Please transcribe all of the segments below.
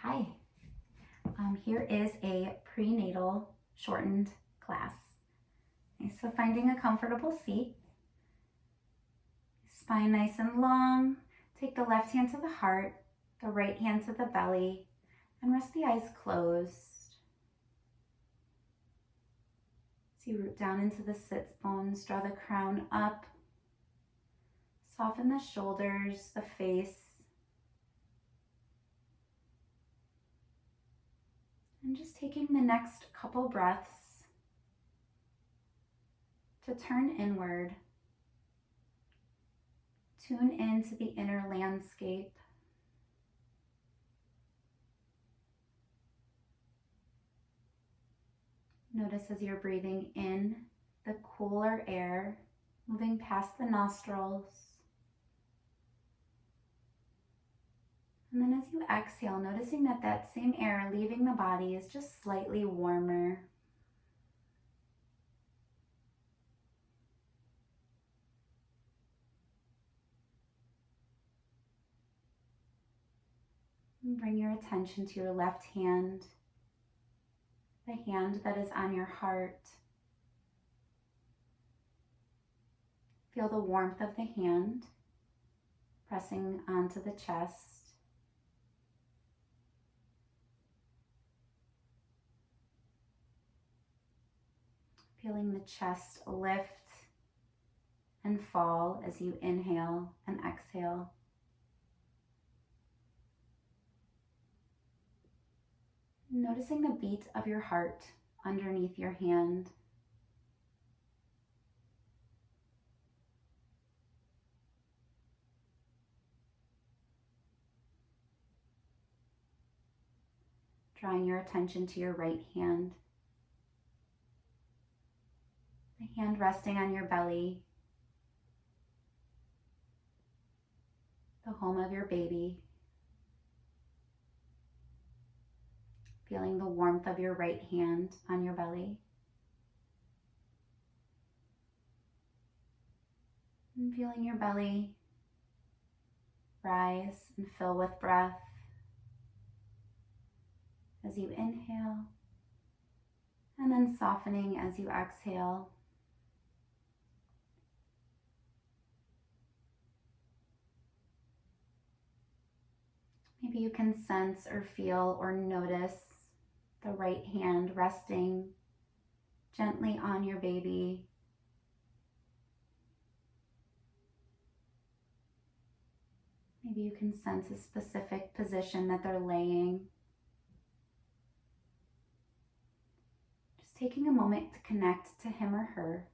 Hi, here is a prenatal shortened class. Okay, so finding a comfortable seat, spine nice and long, take the left hand to the heart, the right hand to the belly, and rest the eyes closed. As you root down into the sits bones, draw the crown up, soften the shoulders, the face, and just taking the next couple breaths to turn inward, tune into the inner landscape. Notice as you're breathing in the cooler air, moving past the nostrils. And then as you exhale, noticing that that same air leaving the body is just slightly warmer. And bring your attention to your left hand, the hand that is on your heart. Feel the warmth of the hand pressing onto the chest. Feeling the chest lift and fall as you inhale and exhale. Noticing the beat of your heart underneath your hand. Drawing your attention to your right hand. The hand resting on your belly. The home of your baby. Feeling the warmth of your right hand on your belly. And feeling your belly rise and fill with breath as you inhale, and then softening as you exhale. Maybe you can sense or feel or notice the right hand resting gently on your baby. Maybe you can sense a specific position that they're laying. Just taking a moment to connect to him or her.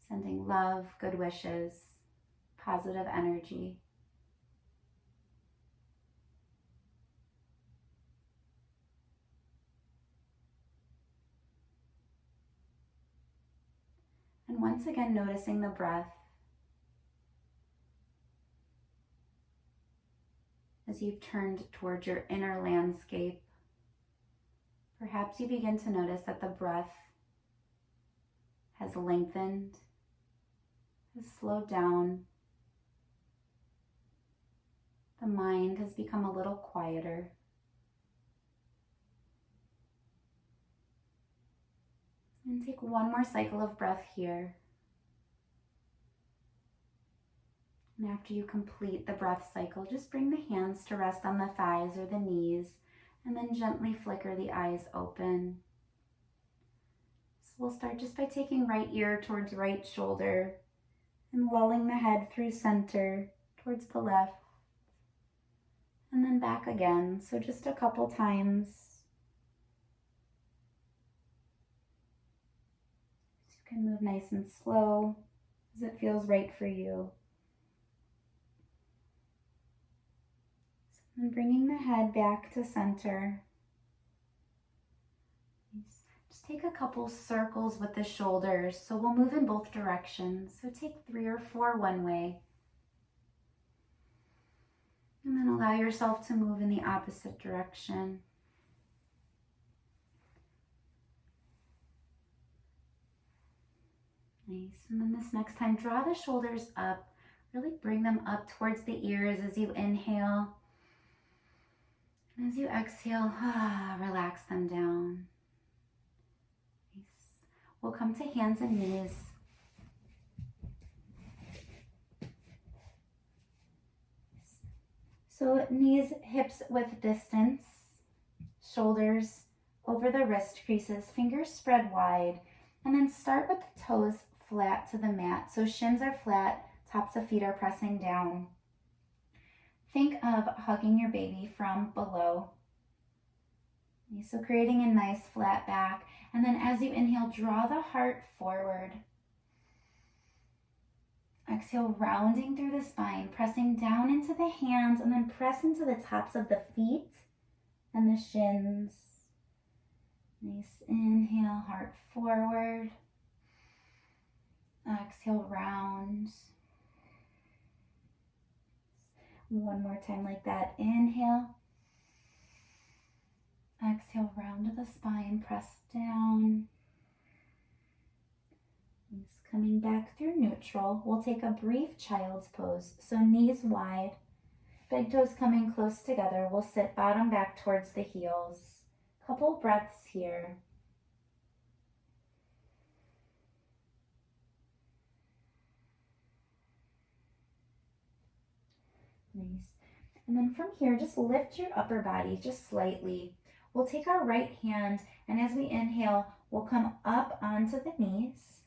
Sending love, good wishes, positive energy. And once again, noticing the breath as you've turned towards your inner landscape. Perhaps you begin to notice that the breath has lengthened, has slowed down. The mind has become a little quieter. And take one more cycle of breath here. And after you complete the breath cycle, just bring the hands to rest on the thighs or the knees, and then gently flicker the eyes open. So we'll start just by taking right ear towards right shoulder and lulling the head through center towards the left, and then back again. So just a couple times. You can move nice and slow as it feels right for you. And bringing the head back to center. Just take a couple circles with the shoulders. So we'll move in both directions. So take 3 or 4 one way. And then allow yourself to move in the opposite direction. Nice. And then this next time, draw the shoulders up. Really bring them up towards the ears as you inhale. As you exhale, relax them down. Nice. We'll come to hands and knees. So knees, hips width distance, shoulders over the wrist creases, fingers spread wide, and then start with the toes flat to the mat. So shins are flat, tops of feet are pressing down. Think of hugging your baby from below. So creating a nice flat back. And then as you inhale, draw the heart forward. Exhale, rounding through the spine, pressing down into the hands, and then press into the tops of the feet and the shins. Nice inhale, heart forward. Exhale, round. One more time like that. Inhale. Exhale, round to the spine, press down. Just coming back through neutral. We'll take a brief child's pose. So knees wide, big toes coming close together. We'll sit bottom back towards the heels. Couple breaths here. Nice. And then from here, just lift your upper body just slightly. We'll take our right hand, and as we inhale, we'll come up onto the knees.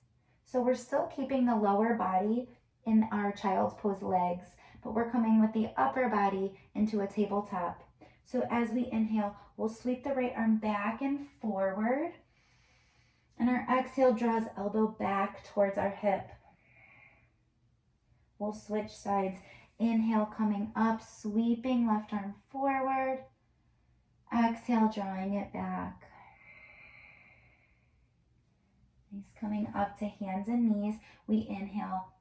So we're still keeping the lower body in our child's pose legs, but we're coming with the upper body into a tabletop. So as we inhale, we'll sweep the right arm back and forward, and our exhale draws elbow back towards our hip. We'll switch sides. Inhale, coming up, sweeping left arm forward. Exhale, drawing it back. Nice. Coming up to hands and knees. We inhale,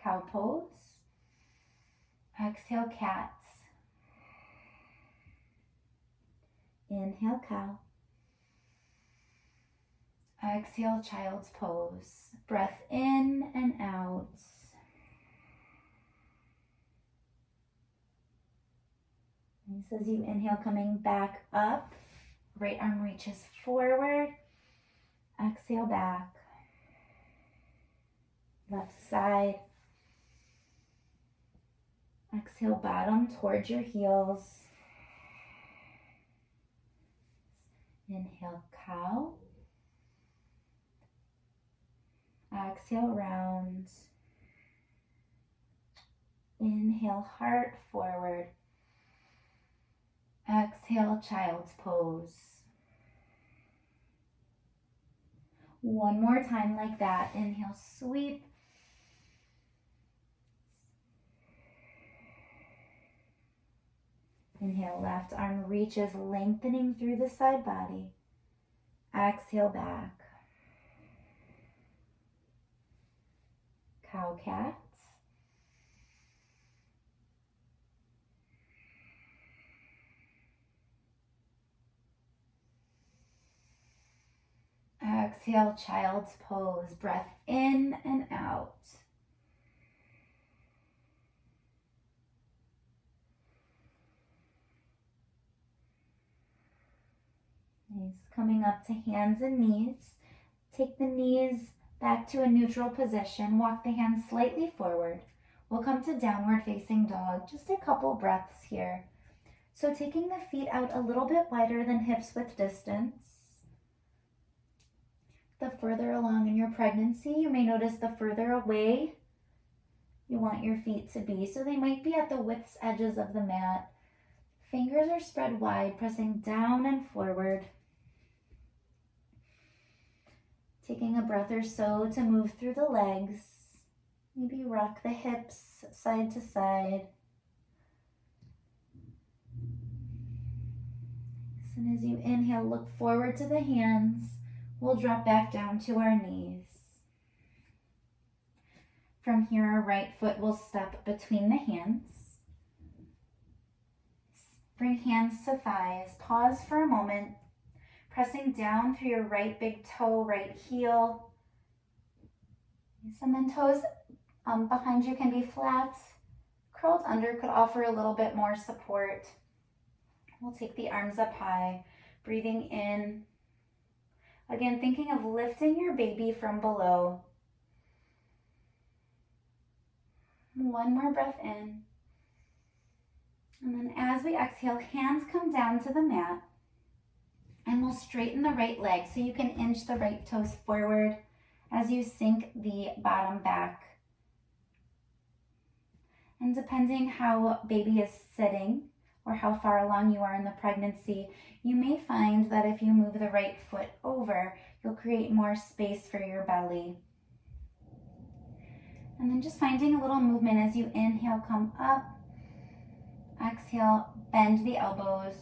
cow pose. Exhale, cat. Inhale, cow. Exhale, child's pose. Breath in and out. As you inhale, coming back up, right arm reaches forward, exhale back, left side, exhale bottom towards your heels, inhale cow, exhale round, inhale heart forward, exhale, child's pose. One more time like that. Inhale, sweep. Inhale, left arm reaches, lengthening through the side body. Exhale, back. Cow cat. Exhale, child's pose. Breath in and out. Nice. Coming up to hands and knees. Take the knees back to a neutral position. Walk the hands slightly forward. We'll come to downward facing dog. Just a couple breaths here. So taking the feet out a little bit wider than hips width distance. The further along in your pregnancy, you may notice the further away you want your feet to be. So they might be at the width edges of the mat. Fingers are spread wide, pressing down and forward. Taking a breath or so to move through the legs. Maybe rock the hips side to side. And as you inhale, look forward to the hands. We'll drop back down to our knees. From here, our right foot will step between the hands. Bring hands to thighs. Pause for a moment. Pressing down through your right big toe, right heel. And then toes behind you can be flat. Curled under could offer a little bit more support. We'll take the arms up high, breathing in. Again, thinking of lifting your baby from below. One more breath in. And then as we exhale, hands come down to the mat. And we'll straighten the right leg so you can inch the right toes forward as you sink the bottom back. And depending how baby is sitting or how far along you are in the pregnancy, you may find that if you move the right foot over, you'll create more space for your belly. And then just finding a little movement as you inhale, come up. Exhale, bend the elbows.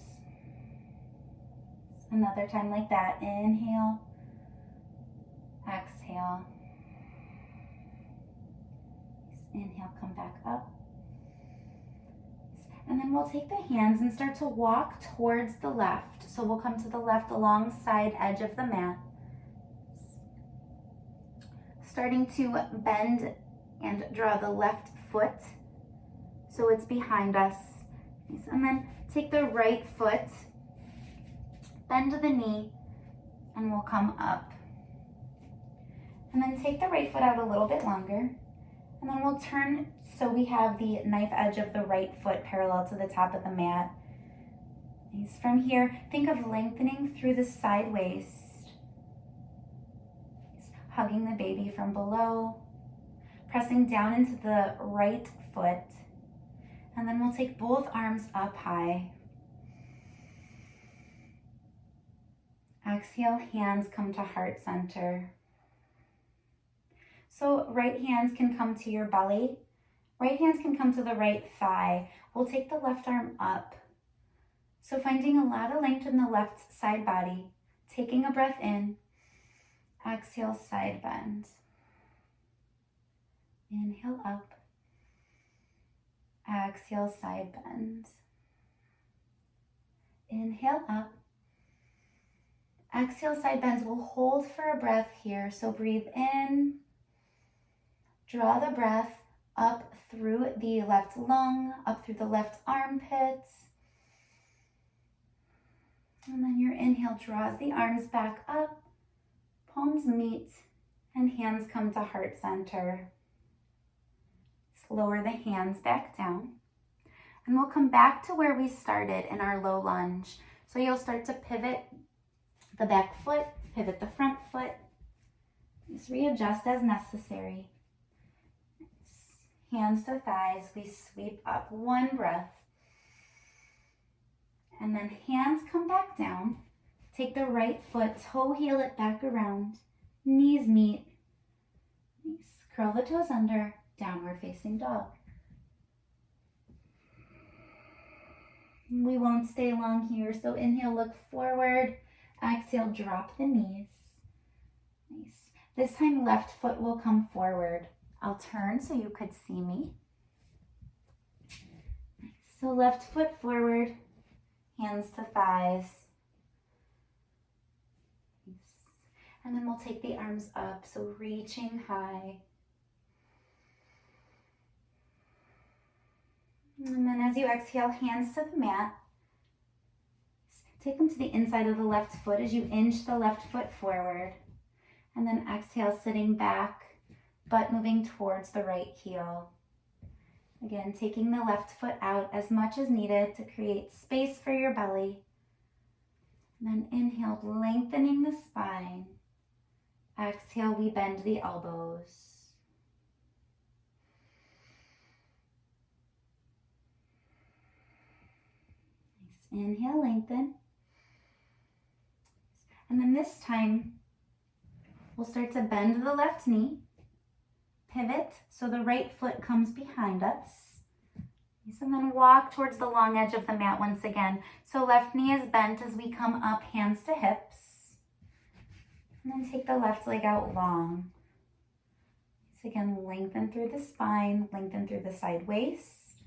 Another time like that. Inhale, exhale. Inhale, come back up. And then we'll take the hands and start to walk towards the left. So we'll come to the left alongside edge of the mat. Starting to bend and draw the left foot so it's behind us. And then take the right foot, bend the knee, and we'll come up. And then take the right foot out a little bit longer. And then we'll turn so we have the knife edge of the right foot parallel to the top of the mat. From here, think of lengthening through the side waist. Hugging the baby from below. Pressing down into the right foot. And then we'll take both arms up high. Exhale, hands come to heart center. So right hands can come to your belly. Right hands can come to the right thigh. We'll take the left arm up. So finding a lot of length in the left side body. Taking a breath in. Exhale, side bend. Inhale up. Exhale, side bend. Inhale up. Exhale, side bends. We'll hold for a breath here. So breathe in. Draw the breath up through the left lung, up through the left armpit. And then your inhale draws the arms back up, palms meet, and hands come to heart center. Lower the hands back down. And we'll come back to where we started in our low lunge. So you'll start to pivot the back foot, pivot the front foot. Just readjust as necessary. Hands to thighs, we sweep up, one breath. And then hands come back down. Take the right foot, toe heel it back around. Knees meet. Curl the toes under, downward facing dog. We won't stay long here, so inhale, look forward. Exhale, drop the knees. Nice. This time, left foot will come forward. I'll turn so you could see me. So left foot forward, hands to thighs. And then we'll take the arms up, so reaching high. And then as you exhale, hands to the mat. Take them to the inside of the left foot as you inch the left foot forward. And then exhale, sitting back, butt moving towards the right heel. Again, taking the left foot out as much as needed to create space for your belly. And then inhale, lengthening the spine. Exhale, we bend the elbows. Nice. Inhale, lengthen. And then this time, we'll start to bend the left knee. Pivot, so the right foot comes behind us. And then walk towards the long edge of the mat once again. So left knee is bent as we come up, hands to hips. And then take the left leg out long. So again, lengthen through the spine, lengthen through the side waist.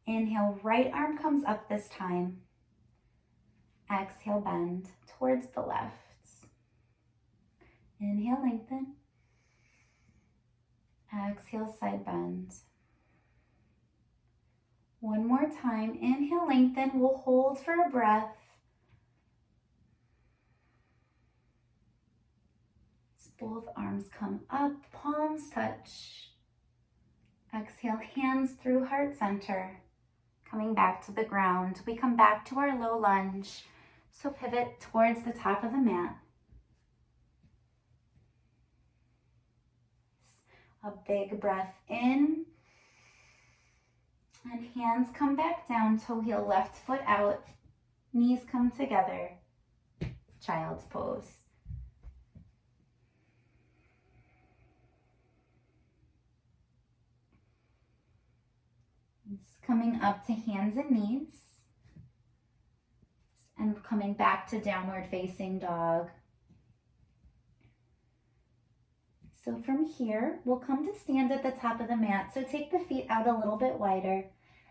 Inhale, right arm comes up this time. Exhale, bend towards the left. Inhale, lengthen. Exhale, side bend. One more time. Inhale, lengthen. We'll hold for a breath. Both arms come up, palms touch. Exhale, hands through heart center. Coming back to the ground. We come back to our low lunge. So pivot towards the top of the mat. A big breath in. And hands come back down, toe heel, left foot out. Knees come together. Child's pose. Coming up to hands and knees. And coming back to downward facing dog. So from here, we'll come to stand at the top of the mat. So take the feet out a little bit wider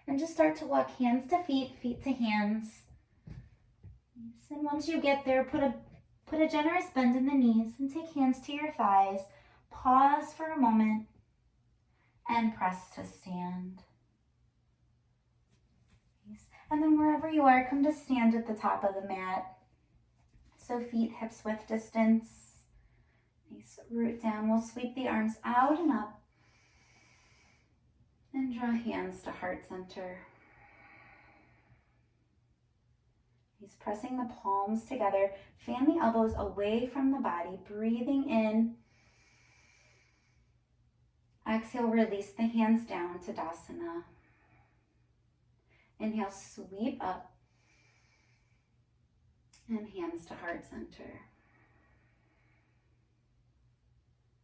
and just start to walk hands to feet, feet to hands. And once you get there, put a generous bend in the knees and take hands to your thighs. Pause for a moment and press to stand. And then wherever you are, come to stand at the top of the mat. So feet hips width distance. Nice root down. We'll sweep the arms out and up. And draw hands to heart center. He's pressing the palms together. Fan the elbows away from the body. Breathing in. Exhale, release the hands down to Tadasana. Inhale, sweep up. And hands to heart center.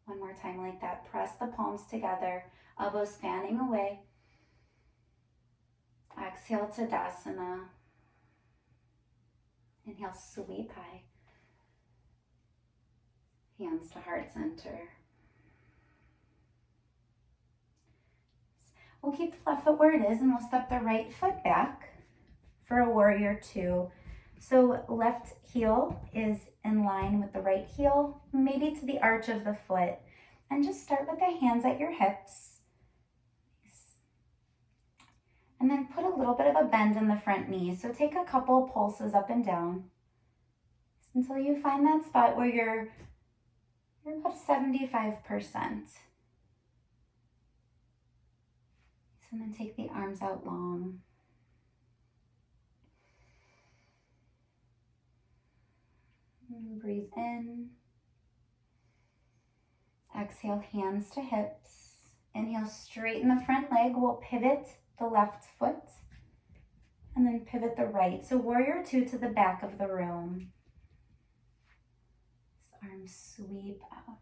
One more time like that. Press the palms together. Elbows fanning away. Exhale to Tadasana. Inhale, sweep high. Hands to heart center. We'll keep the left foot where it is and we'll step the right foot back for a warrior two. So left heel is in line with the right heel, maybe to the arch of the foot. And just start with the hands at your hips. And then put a little bit of a bend in the front knees. So take a couple pulses up and down until you find that spot where you're about 75%. And then take the arms out long. And breathe in. Exhale, hands to hips. Inhale, straighten the front leg. We'll pivot the left foot and then pivot the right. So warrior two to the back of the room. Arms sweep out.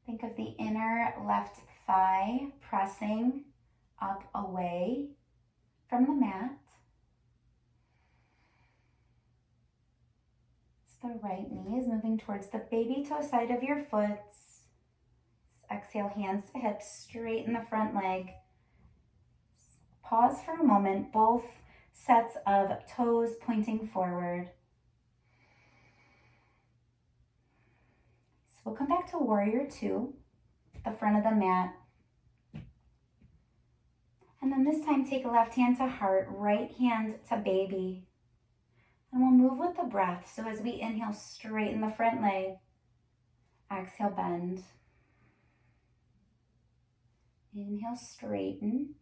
Think of the inner left thigh pressing up away from the mat. The right knee is moving towards the baby toe side of your foot. Exhale, hands to hips, straighten the front leg. Pause for a moment, both sets of toes pointing forward. So we'll come back to warrior two, the front of the mat. And then this time take left hand to heart, right hand to baby. And we'll move with the breath. So as we inhale, straighten the front leg. Exhale, bend. Inhale, straighten.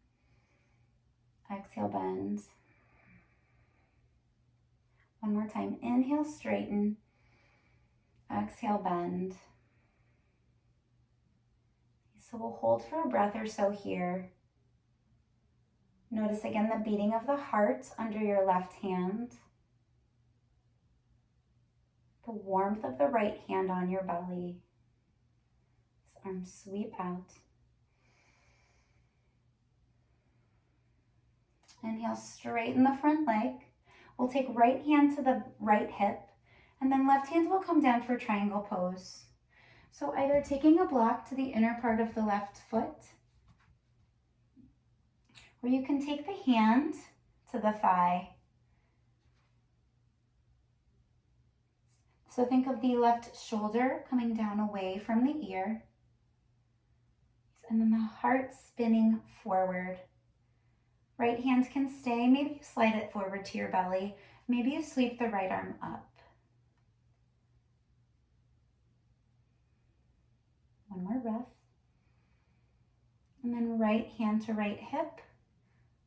Exhale, bend. One more time. Inhale, straighten. Exhale, bend. So we'll hold for a breath or so here. Notice again the beating of the heart under your left hand. The warmth of the right hand on your belly. Arms sweep out. Inhale, straighten the front leg. We'll take right hand to the right hip, and then left hand will come down for triangle pose. So either taking a block to the inner part of the left foot, or you can take the hand to the thigh. So think of the left shoulder coming down away from the ear, and then the heart spinning forward. Right hand can stay. Maybe you slide it forward to your belly. Maybe you sweep the right arm up. One more breath. And then right hand to right hip.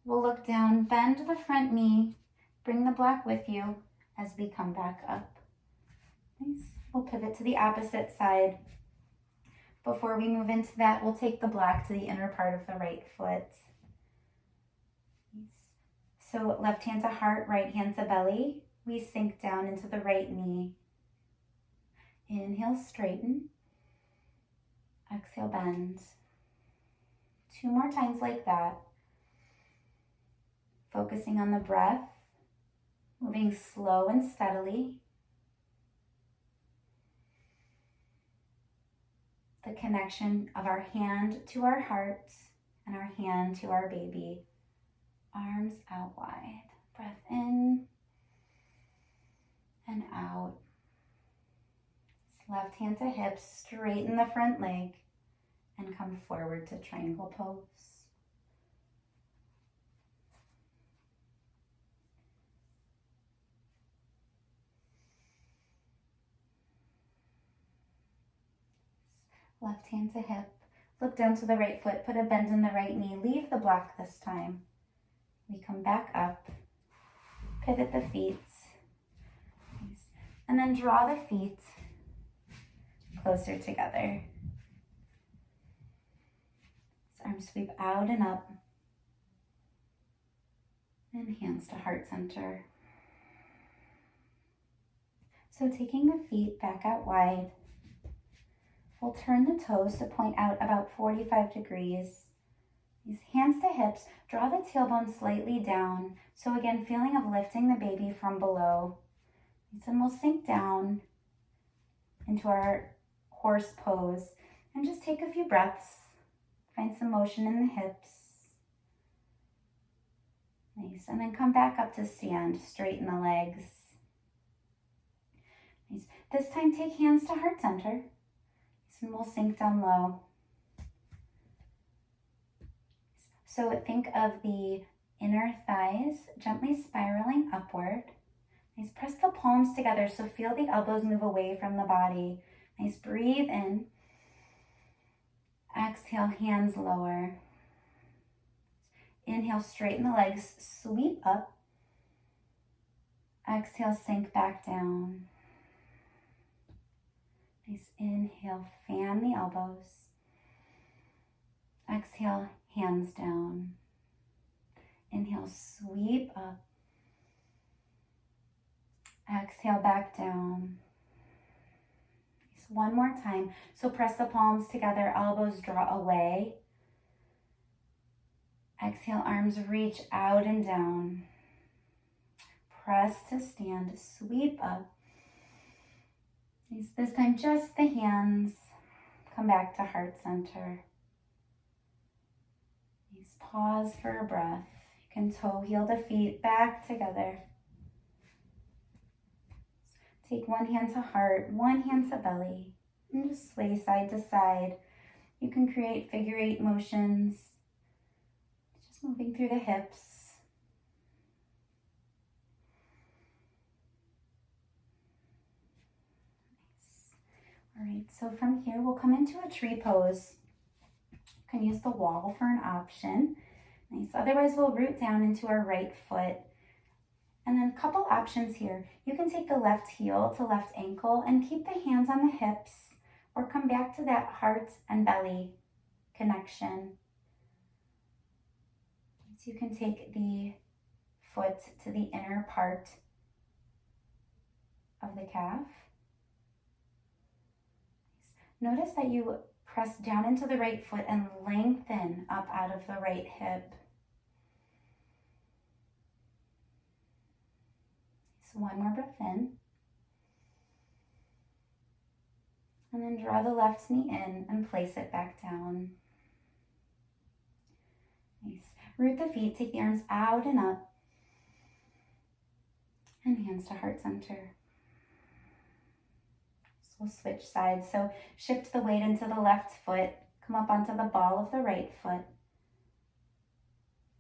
We'll look down, bend the front knee, bring the block with you as we come back up. Nice. We'll pivot to the opposite side. Before we move into that, we'll take the block to the inner part of the right foot. Nice. So left hand to heart, right hand to belly. We sink down into the right knee. Inhale, straighten. Exhale, bend. 2 more times like that. Focusing on the breath, moving slow and steadily. The connection of our hand to our heart and our hand to our baby. Arms out wide. Breath in and out. Left hand to hips, straighten the front leg and come forward to triangle pose. Left hand to hip. Look down to the right foot. Put a bend in the right knee. Leave the block this time. We come back up. Pivot the feet. And then draw the feet closer together. Arms sweep out and up. And hands to heart center. So taking the feet back out wide. We'll turn the toes to point out about 45 degrees. These hands to hips, draw the tailbone slightly down. So again, feeling of lifting the baby from below. And we'll sink down into our horse pose and just take a few breaths. Find some motion in the hips. Nice, and then come back up to stand, straighten the legs. Nice. This time take hands to heart center. And we'll sink down low. So think of the inner thighs gently spiraling upward. Nice. Press the palms together so feel the elbows move away from the body. Nice. Breathe in. Exhale, hands lower. Inhale, straighten the legs, sweep up. Exhale, sink back down. Nice. Inhale, fan the elbows. Exhale, hands down. Inhale, sweep up. Exhale, back down. Nice. One more time. So press the palms together, elbows draw away. Exhale, arms reach out and down. Press to stand, sweep up. This time just the hands. Come back to heart center. Pause for a breath. You can toe heel the feet back together. Take one hand to heart, one hand to belly, and just sway side to side. You can create figure 8 motions, just moving through the hips. All right, so from here, we'll come into a tree pose. You can use the wall for an option. Nice. Otherwise, we'll root down into our right foot. And then a couple options here. You can take the left heel to left ankle and keep the hands on the hips, or come back to that heart and belly connection. So you can take the foot to the inner part of the calf. Notice that you press down into the right foot and lengthen up out of the right hip. So one more breath in. And then draw the left knee in and place it back down. Nice. Root the feet, take the arms out and up. And hands to heart center. We'll switch sides. So shift the weight into the left foot, come up onto the ball of the right foot,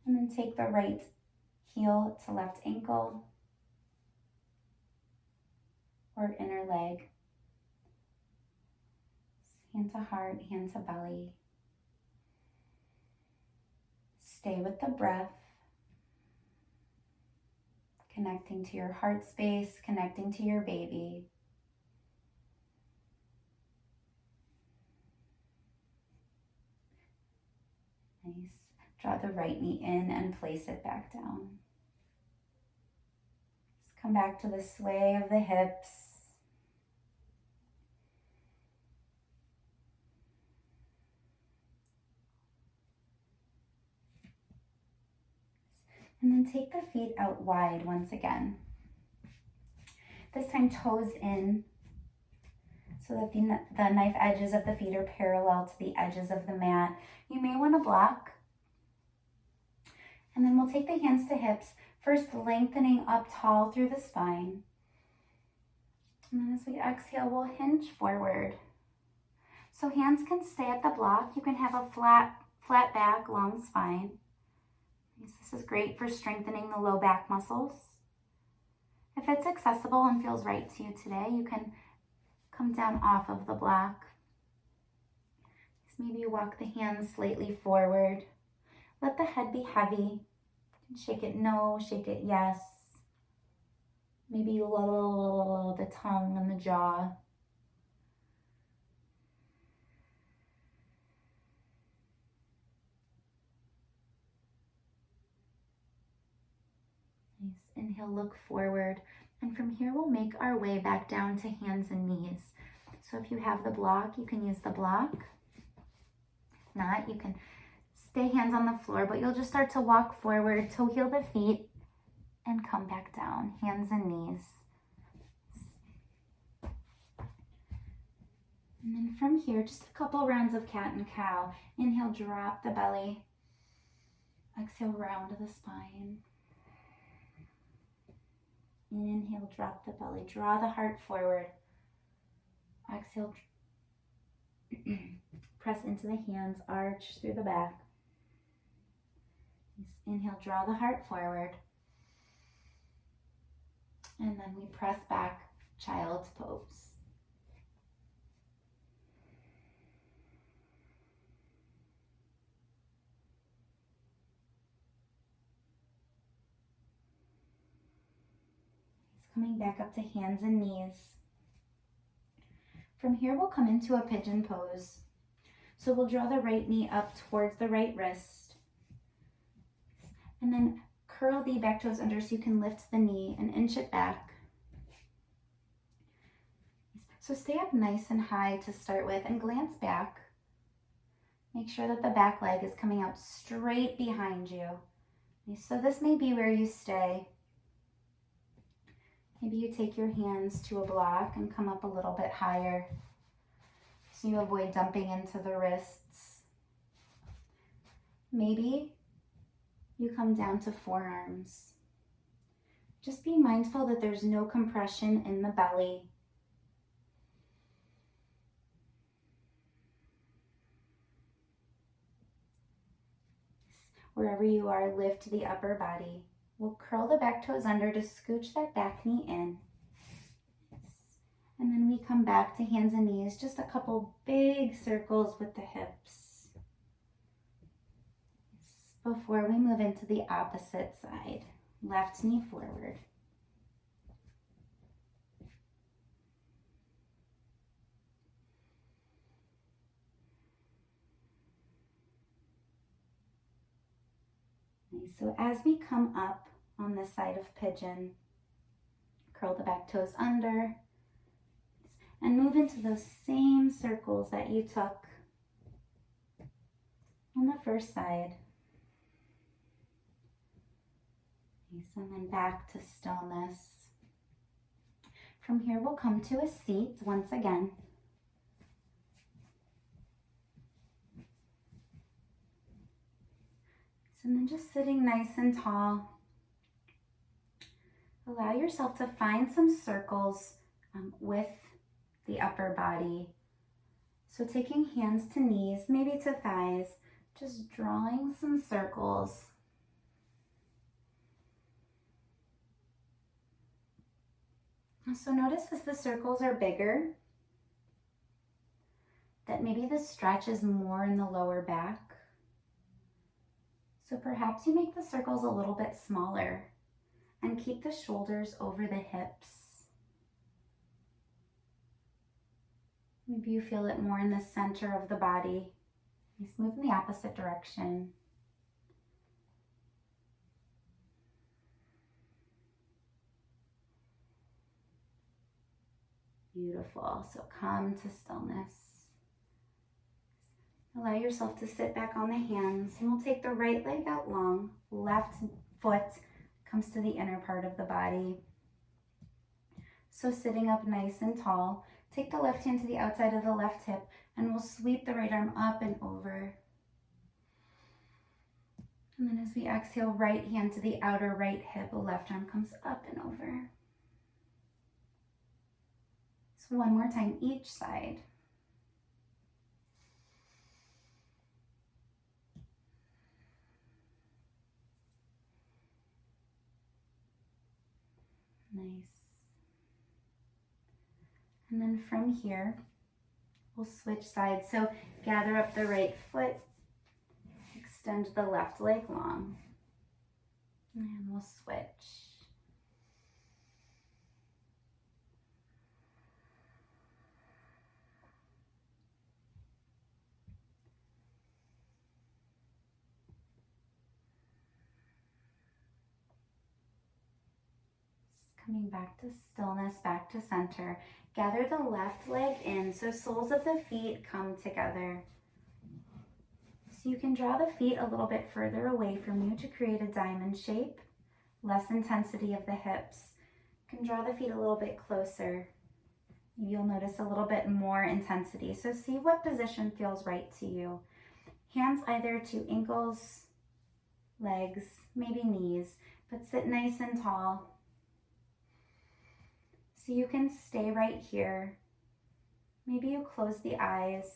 and And then take the right heel to left ankle or inner leg. Hand to heart, hand to belly. Stay with the breath. Connecting to your heart space, connecting to your baby. Nice. Draw the right knee in and place it back down. Just come back to the sway of the hips. And then take the feet out wide once again. This time toes in so that the knife edges of the feet are parallel to the edges of the mat. You may want to block. And then we'll take the hands to hips, first lengthening up tall through the spine. And then as we exhale, we'll hinge forward. So hands can stay at the block. You can have a flat back, long spine. This is great for strengthening the low back muscles. If it's accessible and feels right to you today, you can come down off of the block. So maybe you walk the hands slightly forward. Let the head be heavy. Shake it no, shake it yes. Maybe lull the tongue and the jaw. Nice. Inhale, look forward. And from here, we'll make our way back down to hands and knees. So if you have the block, you can use the block. If not, you can stay hands on the floor, but you'll just start to walk forward, toe heel the feet, and come back down, hands and knees. And then from here, just a couple rounds of cat and cow. Inhale, drop the belly. Exhale, round the spine. Inhale, drop the belly. Draw the heart forward. Exhale, press into the hands, arch through the back. Inhale, draw the heart forward. And then we press back, child's pose. Coming back up to hands and knees. From here, we'll come into a pigeon pose. So we'll draw the right knee up towards the right wrist. And then curl the back toes under so you can lift the knee and inch it back. So stay up nice and high to start with and glance back. Make sure that the back leg is coming out straight behind you. So this may be where you stay. Maybe you take your hands to a block and come up a little bit higher so you avoid dumping into the wrists. Maybe you come down to forearms. Just be mindful that there's no compression in the belly. Wherever you are, lift the upper body. We'll curl the back toes under to scooch that back knee in. And then we come back to hands and knees, just a couple big circles with the hips. Before we move into the opposite side, left knee forward. So as we come up on the side of pigeon, curl the back toes under and move into those same circles that you took on the first side. And then back to stillness. From here, we'll come to a seat once again. And then just sitting nice and tall. Allow yourself to find some circles with the upper body. So taking hands to knees, maybe to thighs, just drawing some circles. So notice as the circles are bigger, that maybe the stretch is more in the lower back. So perhaps you make the circles a little bit smaller and keep the shoulders over the hips. Maybe you feel it more in the center of the body. Let's move in the opposite direction. Beautiful. So come to stillness. Allow yourself to sit back on the hands, and we'll take the right leg out long. Left foot comes to the inner part of the body. So sitting up nice and tall, take the left hand to the outside of the left hip, and we'll sweep the right arm up and over. And then as we exhale, right hand to the outer right hip, left arm comes up and over. So one more time each side. Nice. And then from here, we'll switch sides. So gather up the right foot, extend the left leg long, and we'll switch. Coming back to stillness, back to center. Gather the left leg in so soles of the feet come together. So you can draw the feet a little bit further away from you to create a diamond shape. Less intensity of the hips. You can draw the feet a little bit closer. You'll notice a little bit more intensity. So see what position feels right to you. Hands either to ankles, legs, maybe knees, but sit nice and tall. So you can stay right here. Maybe you close the eyes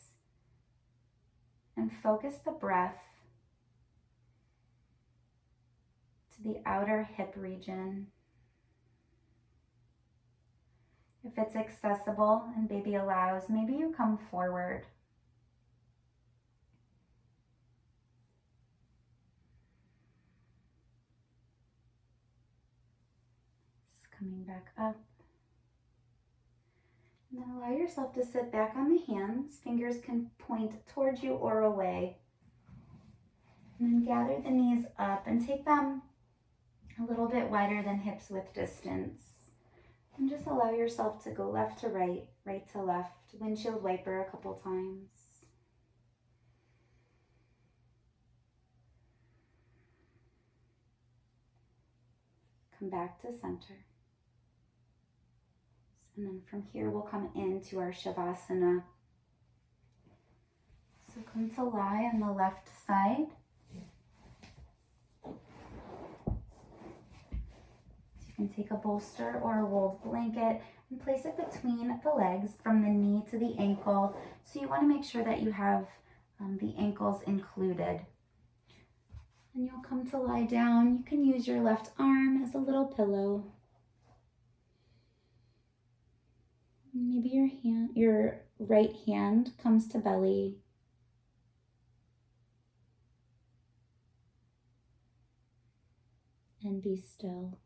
and focus the breath to the outer hip region. If it's accessible and baby allows, maybe you come forward. Just coming back up. And then allow yourself to sit back on the hands. Fingers can point towards you or away. And then gather the knees up and take them a little bit wider than hips width distance. And just allow yourself to go left to right, right to left. Windshield wiper a couple times. Come back to center. And then from here, we'll come into our Shavasana. So come to lie on the left side. So you can take a bolster or a rolled blanket and place it between the legs from the knee to the ankle. So you want to make sure that you have the ankles included. And you'll come to lie down. You can use your left arm as a little pillow. Maybe your right hand comes to belly. And be still.